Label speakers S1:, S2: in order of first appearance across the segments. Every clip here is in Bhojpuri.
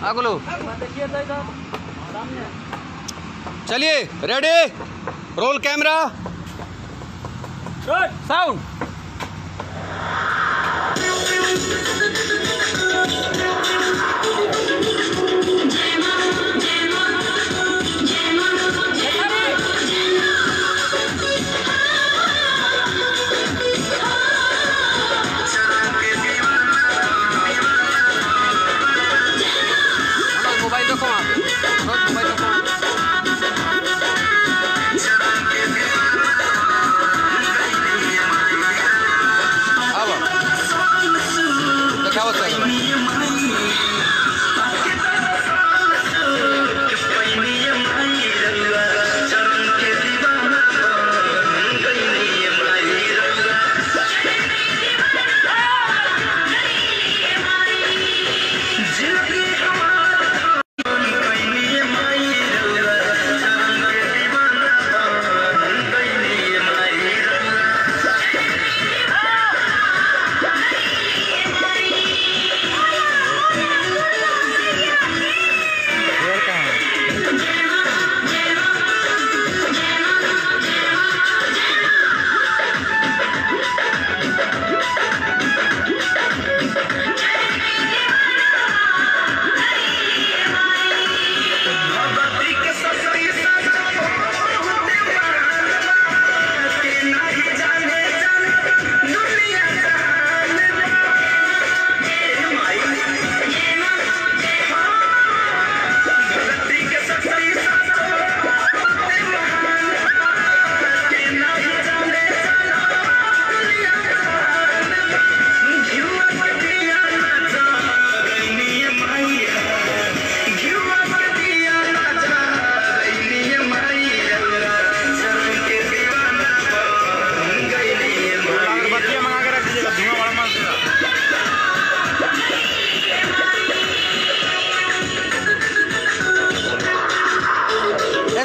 S1: अगलो चलिए, ready, roll camera, sound. Mobile रखो वहाँ पे, मोबाइल रखो। क्या होता है?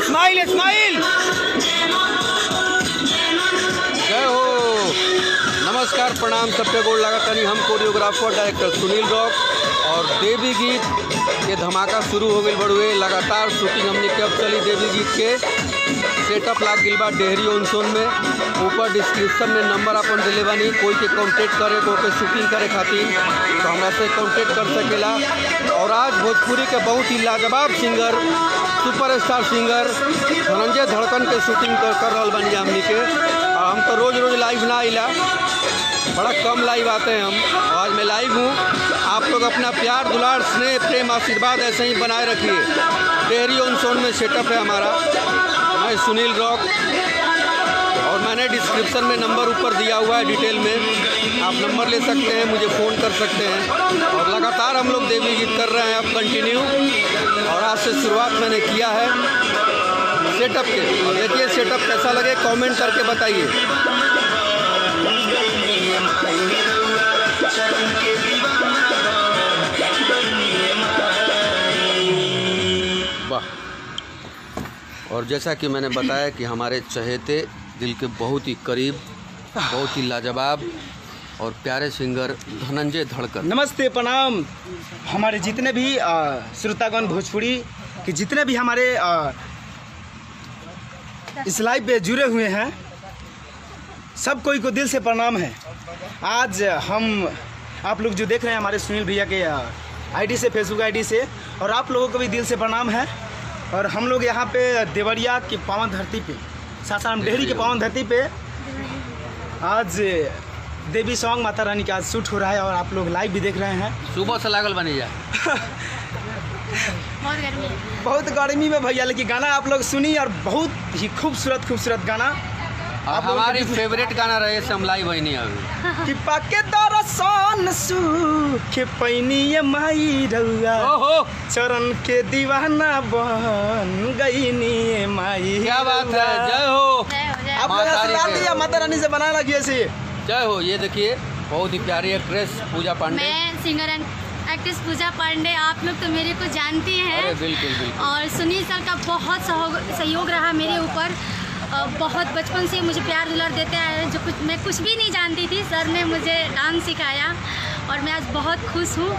S1: Smile smile. जय हो, नमस्कार, प्रणाम, सबके गोड़ लगा तनी। हम कोरियोग्राफर डायरेक्टर सुनील रॉक और देवी गीत के धमाका शुरू हो गई बड़ुए। लगातार शूटिंग हमने कब चली देवी गीत के सेटअप लाग गई बा डेहरी ऑनसोन में। ऊपर डिस्क्रिप्शन में नंबर अपन दिले बानी, कोई के कॉन्टेक्ट करे को के शूटिंग करे खातिर तो हमरा से कॉन्टेक्ट कर सकेला। और आज भोजपुरी के बहुत ही लाजवाब सिंगर, सुपरस्टार सिंगर धनंजय धड़कन के शूटिंग कर रहा बानी हमनी के। और हम तो रोज़ रोज़ लाइव ना आइला, बड़ा कम लाइव आते हैं हम। आज मैं लाइव हूँ। आप लोग अपना प्यार, दुलार, स्नेह, प्रेम, आशीर्वाद ऐसे ही बनाए रखिए। डेहरी ऑनसोन में सेटअप है हमारा। मैं सुनील रॉक और मैंने डिस्क्रिप्शन में नंबर ऊपर दिया हुआ है डिटेल में, आप नंबर ले सकते हैं, मुझे फ़ोन कर सकते हैं। और लगातार हम लोग देवी गीत कर रहे हैं अब कंटिन्यू। और आज से शुरुआत मैंने किया है सेटअप के। देखिए सेटअप कैसा लगे कमेंट करके बताइए। वाह। और जैसा कि मैंने बताया कि हमारे चहेते दिल के बहुत ही करीब, बहुत ही लाजवाब और प्यारे सिंगर धनंजय धड़कन।
S2: नमस्ते, प्रणाम। हमारे जितने भी श्रोतागण भोजपुरी के जितने भी हमारे इस लाइव पे जुड़े हुए हैं, सब कोई को दिल से प्रणाम है। आज हम आप लोग जो देख रहे हैं हमारे सुनील भैया के आईडी से, फेसबुक आईडी से, और आप लोगों को भी दिल से प्रणाम है। और हम लोग यहाँ पे देवरिया की पावन धरती पे, सासाराम डेहरी के पावन धरती पे आज देवी सॉन्ग माता रानी का आज शूट हो रहा है। और आप लोग लाइव भी देख रहे हैं।
S1: सुबह से लागल बनी जा
S2: बहुत गर्मी में भैया, लेकिन गाना आप लोग सुनी और बहुत ही खूबसूरत गाना।
S1: आप हमारी फेवरेट गाना रहे से हम लाइव नहीं अभी
S2: कि पाके दरसन सुख पैनी माई रउआ, चरण के दीवाना बन गई माई।
S1: क्या बात है, जय हो।
S2: आप लोग आशीर्वाद दिया माता रानी से बनाना लगी ऐसे।
S1: जय हो। ये देखिए बहुत ही प्यारी एक्ट्रेस पूजा पांडे।
S3: मैं सिंगर एंड एक्ट्रेस पूजा पांडे। आप लोग तो मेरे को जानती हैं।
S1: अरे बिल्कुल बिल्कुल।
S3: और सुनील सर का बहुत सहयोग रहा मेरे ऊपर। बहुत बचपन से मुझे प्यार दुलार देते आए हैं। जो मैं कुछ भी नहीं जानती थी, सर ने मुझे डांस सिखाया और मैं आज बहुत खुश हूँ।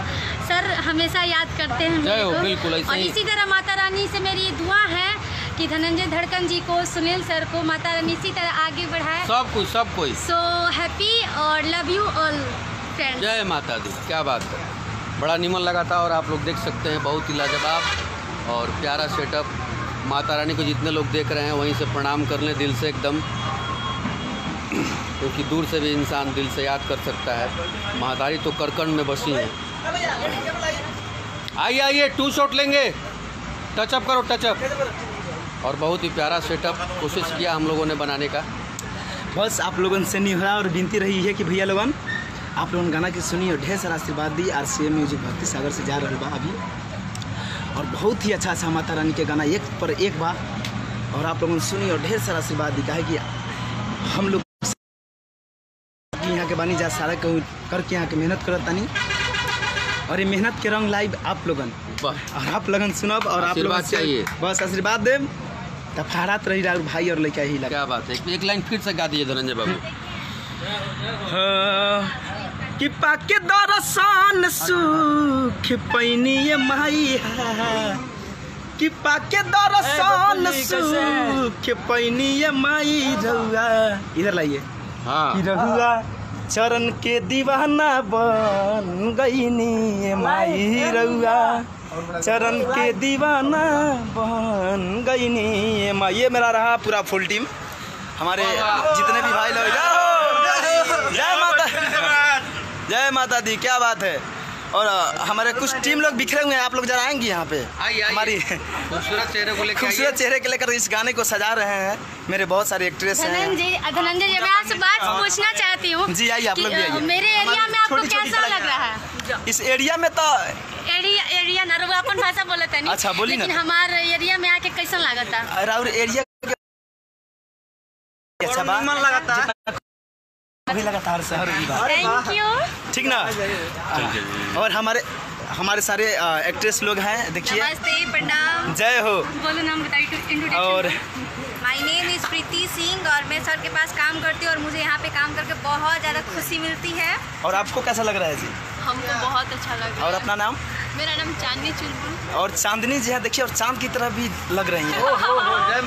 S3: सर हमेशा याद करते हैं मेरे को।
S1: बिल्कुल ऐसे
S3: और
S1: ही।
S3: इसी तरह माता रानी से मेरी ये दुआ है कि धनंजय धड़कन जी को, सुनील सर को माता रानी इसी तरह आगे बढ़ाए।
S1: सब कोई
S3: सो हैप्पी और लव यू ऑल फ्रेंड्स।
S1: जय माता दी। क्या बात है, बड़ा निमन लगा था। और आप लोग देख सकते हैं बहुत ही लाजवाब और प्यारा सेटअप। माता रानी को जितने लोग देख रहे हैं वहीं से प्रणाम कर लें दिल से एकदम, क्योंकि दूर से भी इंसान दिल से याद कर सकता है। महातारी तो करकंड में बसी हैं। आइए 2 शॉट लेंगे, टचअप करो टचअप। और बहुत ही प्यारा सेटअप कोशिश किया हम लोगों ने बनाने का।
S2: बस आप लोगों से निहोरा और विनती रही है कि भैया लोगन आप लोगों गाना की सुनी और ढेर सारा आशीर्वाद दी। RCM म्यूजिक भक्ति सागर से जा रहा बा अभी, और बहुत ही अच्छा माता रानी के गाना एक पर एक बार और आप लोगों ने सुनी और ढेर सारा आशीर्वाद दी। कहे कि हम लोग यहाँ के बानी जा सारा करके यहाँ के मेहनत करत तानी, और ये मेहनत के रंग लाइव आप लोगन और आप लोगन सुनब और आप लोगन
S1: चाहिए।
S2: बस आशीर्वाद देव तब फहरात रही रहा भाई और लड़का ही लगा।
S1: क्या बात है, एक लाइन फिर से गा दीजिए धनंजय बाबू।
S2: कि पाके दरसान सुख पैनी माई है, कि पाके दरसान सुख पैनी माई रहुआ। इधर लाइए।
S1: हाँ
S2: कि रहुआ चरण के दीवाना बन गईनी माई रहुआ, चरण के दीवाना बन गईनी माई। ये मेरा रहा पूरा फुल टीम, हमारे जितने भी भाई लोग। जय माता दी। क्या बात है। और हमारे कुछ टीम लोग बिखरे हुए हैं, आप लोग जरा आएंगे यहाँ पे। हमारी
S1: खूबसूरत चेहरे को लेकर,
S2: खूबसूरत चेहरे के लेकर इस गाने को सजा रहे हैं मेरे बहुत सारे एक्ट्रेस हैं।
S3: धनंजय जी, मैं आपसे बात पूछना चाहती हूँ।
S2: जी आइए, आप लोग भी आइए।
S3: मेरे एरिया में आपको कैसा लग रहा है?
S2: इस एरिया में तो
S3: एरिया ना रहुआ अपन भाषा बोलता नहीं।
S2: अच्छा बोली ना।
S3: लेकिन हमारे एरिया में आके कैसा लगता?
S2: और एरिया अच्छा बात मन लगाता अभी लगातार शहर की बात।
S3: Thank you.
S2: ठीक ना। और हमारे सारे एक्ट्रेस लोग हैं, देखिए।
S3: नमस्ते, प्रणाम।
S2: जय हो।
S3: बोलो नाम बताइए।
S2: और
S3: माय नेम इज प्रीति सिंह और मैं सर के पास काम करती हूँ और मुझे यहाँ पे काम करके बहुत ज़्यादा खुशी मिलती है।
S2: और आपको कैसा लग रहा है जी?
S3: हमको बहुत अच्छा लग रहा है।
S2: और अपना नाम?
S3: मेरा नाम चांदनी चुलबुल।
S2: और चांदनी जी है, देखिए, और चांद की तरह भी लग रही है।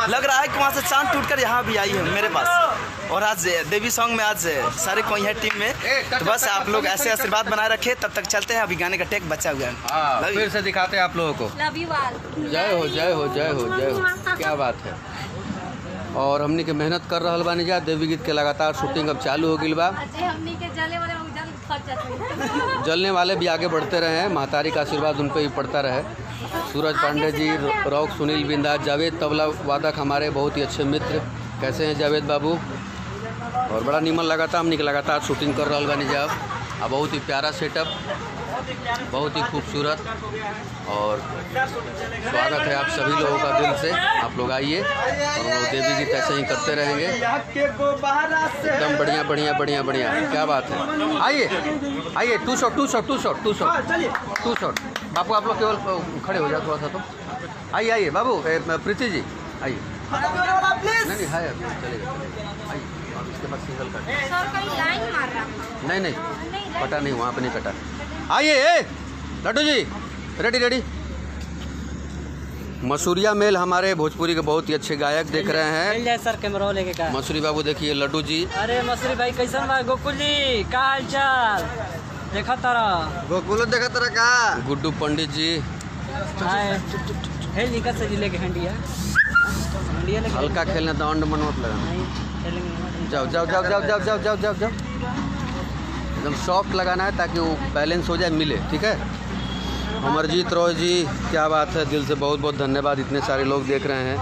S2: लग रहा है कि वहाँ से चांद टूटकर यहाँ भी आई है मेरे पास। और आज देवी सॉन्ग में आज सारे कोई है टीम में, तो बस आप लोग ऐसे आशीर्वाद बनाए रखे। तब तक चलते हैं, अभी गाने का टेक बचा हुआ है।
S1: फिर से दिखाते हैं आप लोगों को।
S3: Love you all.
S1: जय हो जय हो जय हो जय हो। क्या बात है। और हमने के मेहनत कर रहा बानी जा। देवी गीत के लगातार शूटिंग अब चालू हो गई बा। जलने वाले भी आगे बढ़ते रहे हैं, महतारी का आशीर्वाद उन पर भी पड़ता रहे। सूरज पांडे जी, रॉक सुनील बिंदास, जावेद तबला वादक हमारे बहुत ही अच्छे मित्र। कैसे हैं जावेद बाबू? और बड़ा नीमन लगा था। हमने के लगातार शूटिंग कर रहा बानी जा। अब बहुत ही प्यारा सेटअप, बहुत ही खूबसूरत, और स्वागत है आप सभी लोगों का दिल से। आप लोग आइए और हम लोग देवी गीत ऐसे ही करते रहेंगे, एकदम बढ़िया बढ़िया बढ़िया बढ़िया। क्या बात है। आइए 2 शॉट। बापू आप लोग केवल खड़े हो जाओ थोड़ा सा। तो आइए बाबू। प्रीति जी आइए। नहीं हाय चलेगा। आइए, इसके बाद सिंगल कट। नहीं कटा नहीं, वहाँ पे नहीं कटा। आइए लड्डू जी, रेडी। मसूरिया मेल हमारे भोजपुरी के बहुत ही अच्छे गायक देख रहे हैं।
S4: सर कैमरा लेके का
S1: मसूरी बाबू देखिए, लड्डू जी।
S4: अरे मसूरी भाई कैसन बा? गोकुल जी का हाल चाल? देखा तारा
S2: गोकुल देखा तरह का।
S1: गुड्डू पंडित जी।
S4: है लिखा से जिले के हंडिया लेके
S1: हल्का खेलने तो अंड मन मत लगा। जाओ। एकदम सॉफ्ट लगाना है ताकि वो बैलेंस हो जाए, मिले। ठीक है। अमरजीत रॉय जी, क्या बात है। दिल से बहुत बहुत धन्यवाद। इतने सारे लोग देख रहे हैं।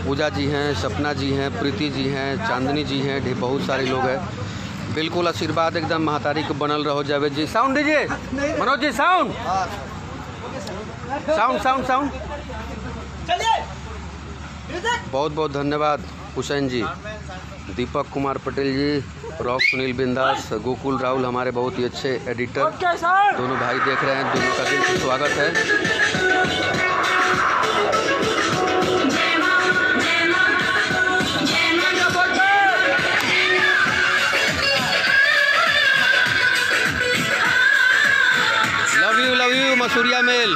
S1: पूजा जी हैं, सपना जी हैं, प्रीति जी हैं, चांदनी जी हैं, बहुत सारे लोग हैं। बिल्कुल आशीर्वाद एकदम महतारी को बनल रहो। जावेद जी साउंड दीजिए। मनोज जी साउंड। बहुत बहुत धन्यवाद। हुसैन जी, दीपक कुमार पटेल जी, रॉक सुनील बिंदास, गोकुल राहुल हमारे बहुत ही अच्छे एडिटर। दोनों भाई देख रहे हैं, दोनों का दिल से स्वागत है। सूर्या मेल।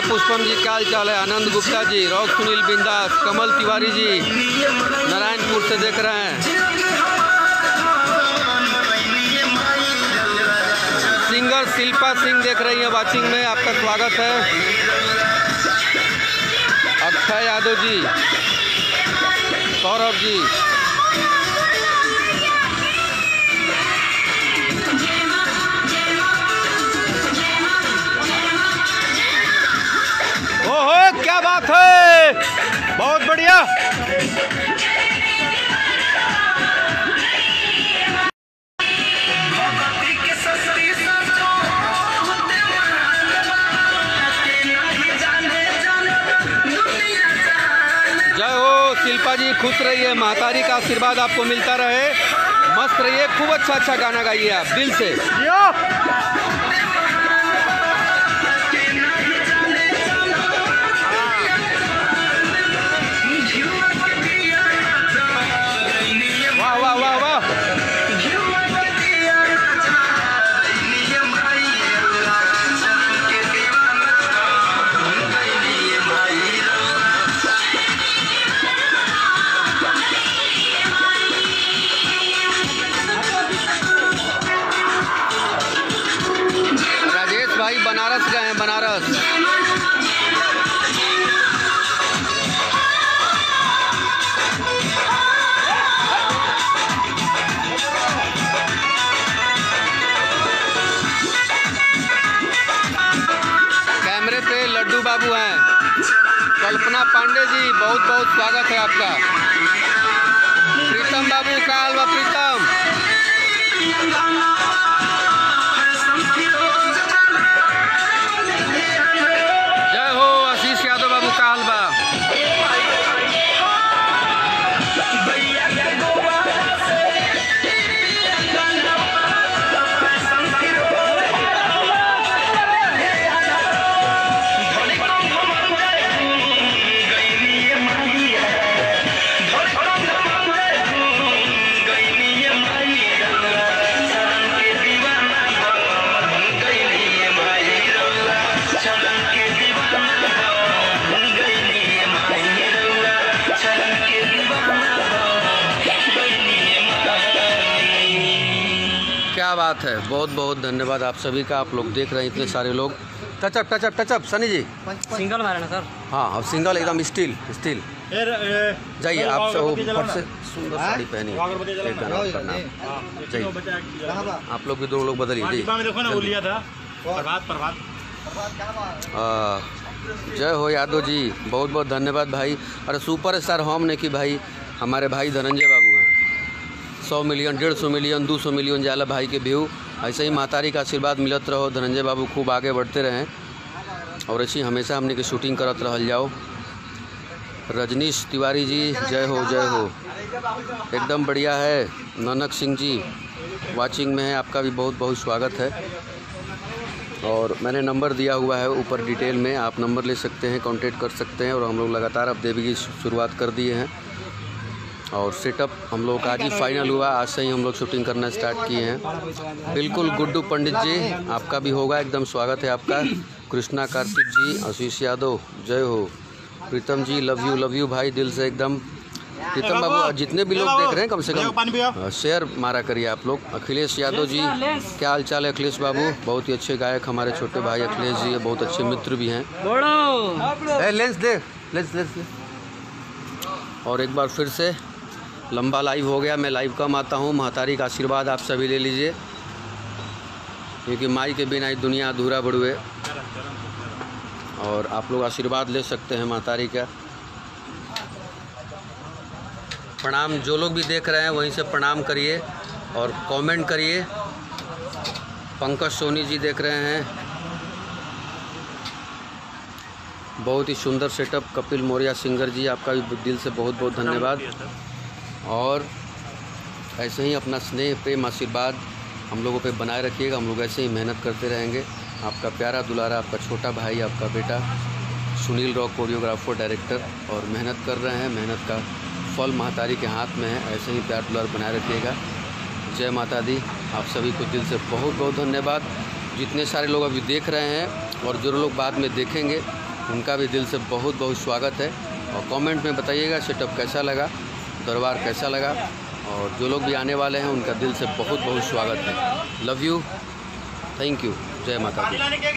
S1: पुष्पम जी क्या हाल चाल है? आनंद गुप्ता जी, रॉक सुनील बिंदास, कमल तिवारी जी नारायणपुर से देख रहे हैं। सिंगर शिल्पा सिंह देख रही हैं वाचिंग में, आपका स्वागत है। अक्षय यादव जी, सौरभ जी, ओहो क्या बात है, बहुत बढ़िया। जय हो शिल्पा जी, खुश रहिए, महतारी का आशीर्वाद आपको मिलता रहे, मस्त रहिए, खूब अच्छा गाना गाइए आप दिल से। बनारस गए हैं, बनारस। कैमरे पे लड्डू बाबू हैं। कल्पना पांडे जी, बहुत बहुत स्वागत है आपका। प्रीतम बाबू का हलवा, प्रीतम। क्या बात है, बहुत बहुत धन्यवाद आप सभी का। आप लोग देख रहे हैं इतने सारे लोग। टचअप सनी जी,
S4: सिंगल मारे ना सर।
S1: हाँ, अब सिंगल एकदम स्टील जाइए आप सब। फट से सुंदर साड़ी पहनी, एक गाना करना जाइए। आप लोग भी दो लोग बदलिए। जय हो यादव जी, बहुत बहुत धन्यवाद भाई। अरे सुपर स्टार होम ने कि भाई हमारे भाई धनंजय बाबू हैं। 100 मिलियन, 150 मिलियन, 200 मिलियन जाला भाई के व्यू। ऐसे ही महतारी का आशीर्वाद मिलत रहो, धनंजय बाबू खूब आगे बढ़ते रहें और ऐसी हमेशा हमने की शूटिंग करत रहल जाओ। रजनीश तिवारी जी, जय हो एकदम बढ़िया है। ननक सिंह जी वाचिंग में है, आपका भी बहुत बहुत स्वागत है। और मैंने नंबर दिया हुआ है ऊपर डिटेल में, आप नंबर ले सकते हैं, कांटेक्ट कर सकते हैं। और हम लोग लगातार अब देवी की शुरुआत कर दिए हैं और सेटअप हम लोग का आज ही फाइनल हुआ। आज से ही हम लोग शूटिंग करना स्टार्ट किए हैं। बिल्कुल गुड्डू पंडित जी, आपका भी होगा, एकदम स्वागत है आपका। कृष्णा कार्तिक जी, आशीष यादव, जय हो। प्रीतम जी, लव यू भाई, दिल से एकदम। प्रीतम बाबू, जितने भी लोग देख रहे हैं कम से कम शेयर मारा करिए आप लोग। अखिलेश यादव जी, क्या हाल चाल है अखिलेश बाबू? बहुत ही अच्छे गायक हमारे छोटे भाई अखिलेश जी, बहुत अच्छे मित्र भी हैं। लेंस दे, लेंस। और एक बार फिर से लंबा लाइव हो गया, मैं लाइव कम आता हूँ। महतारी का आशीर्वाद आप सभी ले लीजिए, क्योंकि माई के बिना ये दुनिया अधूरा बड़ुए। और आप लोग आशीर्वाद ले सकते हैं महतारी का। प्रणाम, जो लोग भी देख रहे हैं वहीं से प्रणाम करिए और कमेंट करिए। पंकज सोनी जी देख रहे हैं, बहुत ही सुंदर सेटअप। कपिल मौर्य सिंगर जी, आपका भी दिल से बहुत बहुत धन्यवाद। और ऐसे ही अपना स्नेह, प्रेम, आशीर्वाद हम लोगों पे बनाए रखिएगा। हम लोग ऐसे ही मेहनत करते रहेंगे। आपका प्यारा दुलारा, आपका छोटा भाई, आपका बेटा सुनील रॉक, कोरियोग्राफर, डायरेक्टर, और मेहनत कर रहे हैं। मेहनत का फल महातारी के हाथ में है। ऐसे ही प्यार दुलार बनाए रखिएगा। जय माता दी। आप सभी को दिल से बहुत बहुत धन्यवाद। जितने सारे लोग अभी देख रहे हैं और जो लोग बाद में देखेंगे उनका भी दिल से बहुत बहुत स्वागत है। और कमेंट में बताइएगा सेटअप कैसा लगा, दरबार कैसा लगा। और जो लोग भी आने वाले हैं उनका दिल से बहुत बहुत स्वागत है। Love you, thank you. जय माता दी।